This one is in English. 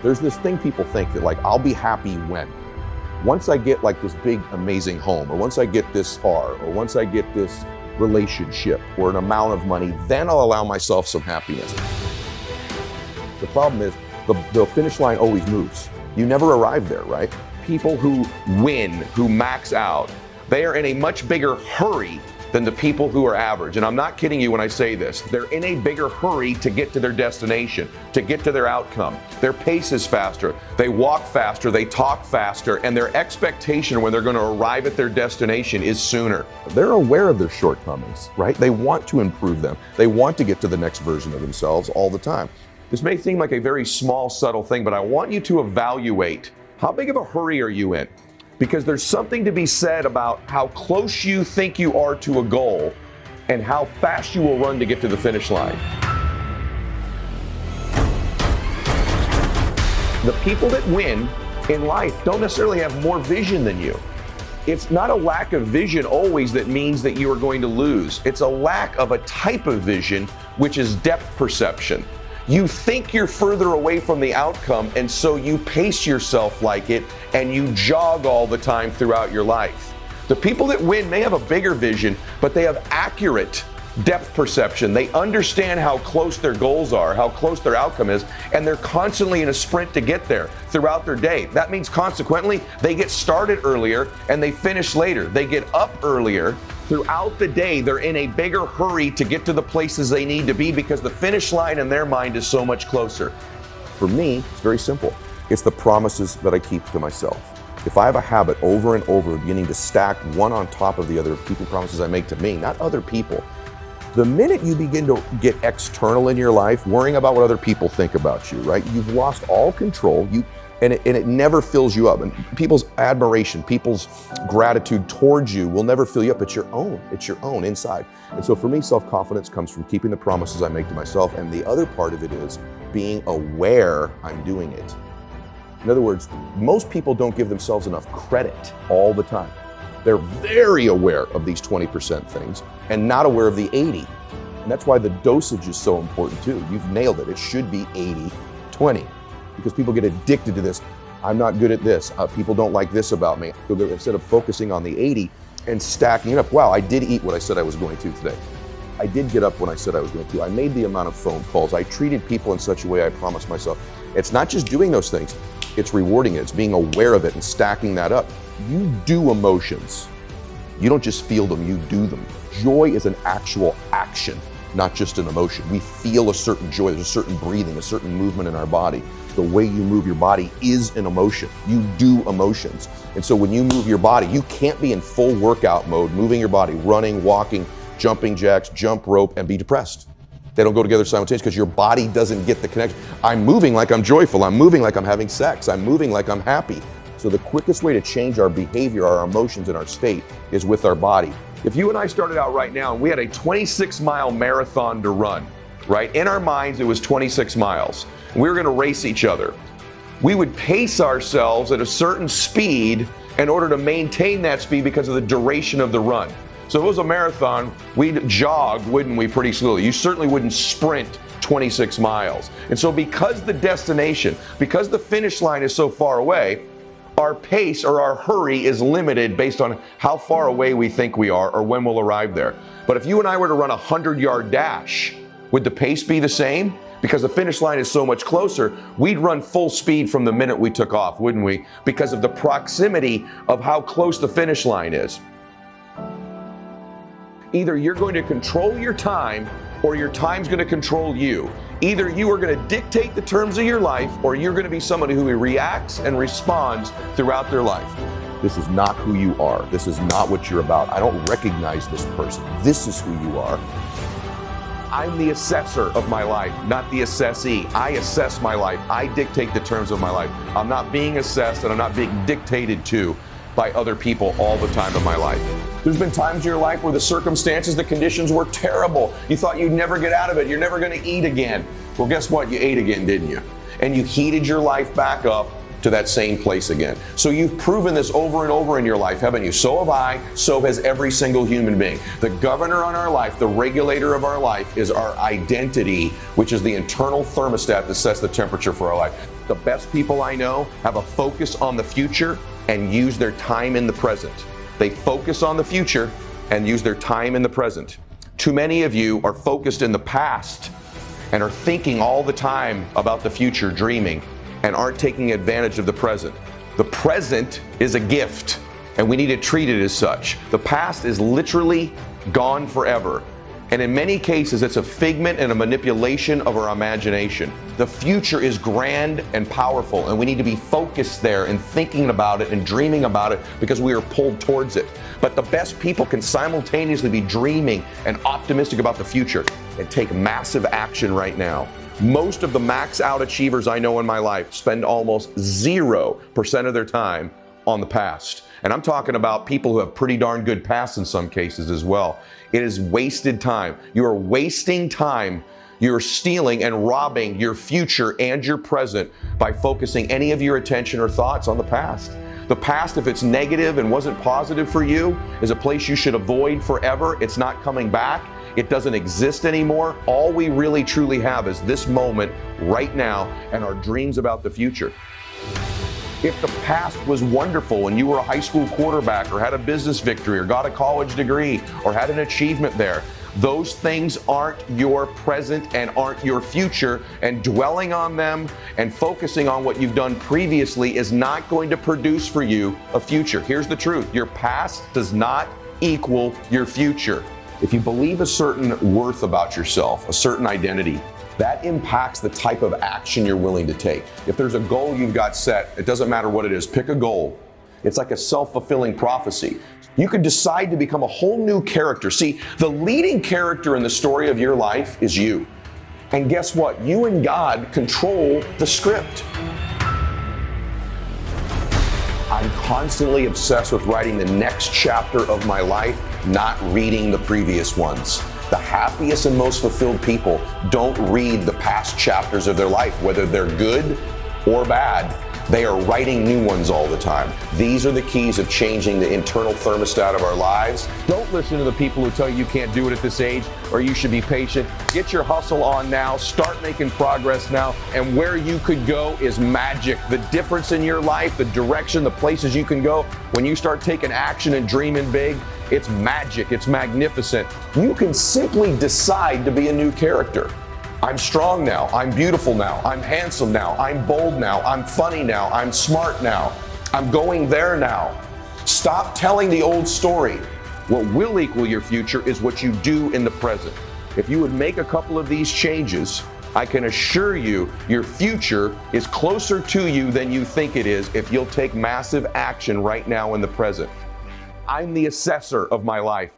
There's this thing people think that like, I'll be happy when. Once I get like this big, amazing home, or once I get this car, or once I get this relationship, or an amount of money, then I'll allow myself some happiness. The problem is the finish line always moves. You never arrive there, right? People who win, who max out, they are in a much bigger hurry than the people who are average. And I'm not kidding you when I say this. They're in a bigger hurry to get to their destination, to get to their outcome. Their pace is faster. They walk faster, they talk faster, and their expectation when they're going to arrive at their destination is sooner. They're aware of their shortcomings, right? They want to improve them. They want to get to the next version of themselves all the time. This may seem like a very small, subtle thing, but I want you to evaluate how big of a hurry are you in? Because there's something to be said about how close you think you are to a goal and how fast you will run to get to the finish line. The people that win in life don't necessarily have more vision than you. It's not a lack of vision always that means that you are going to lose. It's a lack of a type of vision, which is depth perception. You think you're further away from the outcome, and so you pace yourself like it, and you jog all the time throughout your life. The people that win may have a bigger vision, but they have accurate depth perception. They understand how close their goals are, how close their outcome is, and they're constantly in a sprint to get there throughout their day. That means consequently, they get started earlier and they finish later. They get up earlier. Throughout the day, they're in a bigger hurry to get to the places they need to be because the finish line in their mind is so much closer. For me, it's very simple. It's the promises that I keep to myself. If I have a habit over and over beginning to stack one on top of the other of keeping promises I make to me, not other people, the minute you begin to get external in your life, worrying about what other people think about you, right? You've lost all control. And it never fills you up. And people's admiration, people's gratitude towards you will never fill you up. It's your own. It's your own inside. And so for me, self-confidence comes from keeping the promises I make to myself. And the other part of it is being aware I'm doing it. In other words, most people don't give themselves enough credit all the time. They're very aware of these 20% things and not aware of the 80. And that's why the dosage is so important too. You've nailed it. It should be 80-20. Because people get addicted to this. I'm not good at this. People don't like this about me. So instead of focusing on the 80 and stacking it up, wow, I did eat what I said I was going to today. I did get up when I said I was going to. I made the amount of phone calls. I treated people in such a way I promised myself. It's not just doing those things. It's rewarding it. It's being aware of it and stacking that up. You do emotions. You don't just feel them, you do them. Joy is an actual action, not just an emotion. We feel a certain joy. There's a certain breathing, a certain movement in our body. The way you move your body is an emotion. You do emotions. And so when you move your body, you can't be in full workout mode, moving your body, running, walking, jumping jacks, jump rope, and be depressed. They don't go together simultaneously because your body doesn't get the connection. I'm moving like I'm joyful. I'm moving like I'm having sex. I'm moving like I'm happy. So the quickest way to change our behavior, our emotions, and our state is with our body. If you and I started out right now and we had a 26-mile marathon to run, right? In our minds, it was 26 miles. We were going to race each other. We would pace ourselves at a certain speed in order to maintain that speed because of the duration of the run. So if it was a marathon, we'd jog, wouldn't we, pretty slowly. You certainly wouldn't sprint 26 miles. And so because the destination, because the finish line is so far away, our pace or our hurry is limited based on how far away we think we are or when we'll arrive there. But if you and I were to run a 100-yard dash, would the pace be the same? Because the finish line is so much closer, we'd run full speed from the minute we took off, wouldn't we? Because of the proximity of how close the finish line is. Either you're going to control your time or your time's going to control you. Either you are going to dictate the terms of your life or you're going to be somebody who reacts and responds throughout their life. This is not who you are. This is not what you're about. I don't recognize this person. This is who you are. I'm the assessor of my life, not the assessee. I assess my life. I dictate the terms of my life. I'm not being assessed and I'm not being dictated to by other people all the time in my life. There's been times in your life where the circumstances, the conditions were terrible. You thought you'd never get out of it. You're never going to eat again. Well, guess what? You ate again, didn't you? And you heated your life back up to that same place again. So you've proven this over and over in your life, haven't you? So have I, so has every single human being. The governor on our life, the regulator of our life, is our identity, which is the internal thermostat that sets the temperature for our life. The best people I know have a focus on the future and use their time in the present. They focus on the future and use their time in the present. Too many of you are focused in the past and are thinking all the time about the future, dreaming, and aren't taking advantage of the present. The present is a gift, and we need to treat it as such. The past is literally gone forever. And in many cases, it's a figment and a manipulation of our imagination. The future is grand and powerful, and we need to be focused there and thinking about it and dreaming about it because we are pulled towards it. But the best people can simultaneously be dreaming and optimistic about the future and take massive action right now. Most of the max out achievers I know in my life spend almost 0% of their time on the past. And I'm talking about people who have pretty darn good pasts in some cases as well. It is wasted time. You are wasting time. You're stealing and robbing your future and your present by focusing any of your attention or thoughts on the past. The past, if it's negative and wasn't positive for you, is a place you should avoid forever. It's not coming back. It doesn't exist anymore. All we really truly have is this moment right now and our dreams about the future. If the past was wonderful and you were a high school quarterback or had a business victory or got a college degree or had an achievement there, those things aren't your present and aren't your future, and dwelling on them and focusing on what you've done previously is not going to produce for you a future. Here's the truth. Your past does not equal your future. If you believe a certain worth about yourself, a certain identity, that impacts the type of action you're willing to take. If there's a goal you've got set, it doesn't matter what it is, pick a goal. It's like a self-fulfilling prophecy. You could decide to become a whole new character. See, the leading character in the story of your life is you. And guess what? You and God control the script. I'm constantly obsessed with writing the next chapter of my life, not reading the previous ones. The happiest and most fulfilled people don't read the past chapters of their life, whether they're good or bad. They are writing new ones all the time. These are the keys of changing the internal thermostat of our lives. Don't listen to the people who tell you you can't do it at this age or you should be patient. Get your hustle on now. Start making progress now. And where you could go is magic. The difference in your life, the direction, the places you can go, when you start taking action and dreaming big, it's magic. It's magnificent. You can simply decide to be a new character. I'm strong now, I'm beautiful now, I'm handsome now, I'm bold now, I'm funny now, I'm smart now, I'm going there now. Stop telling the old story. What will equal your future is what you do in the present. If you would make a couple of these changes, I can assure you your future is closer to you than you think it is if you'll take massive action right now in the present. I'm the assessor of my life.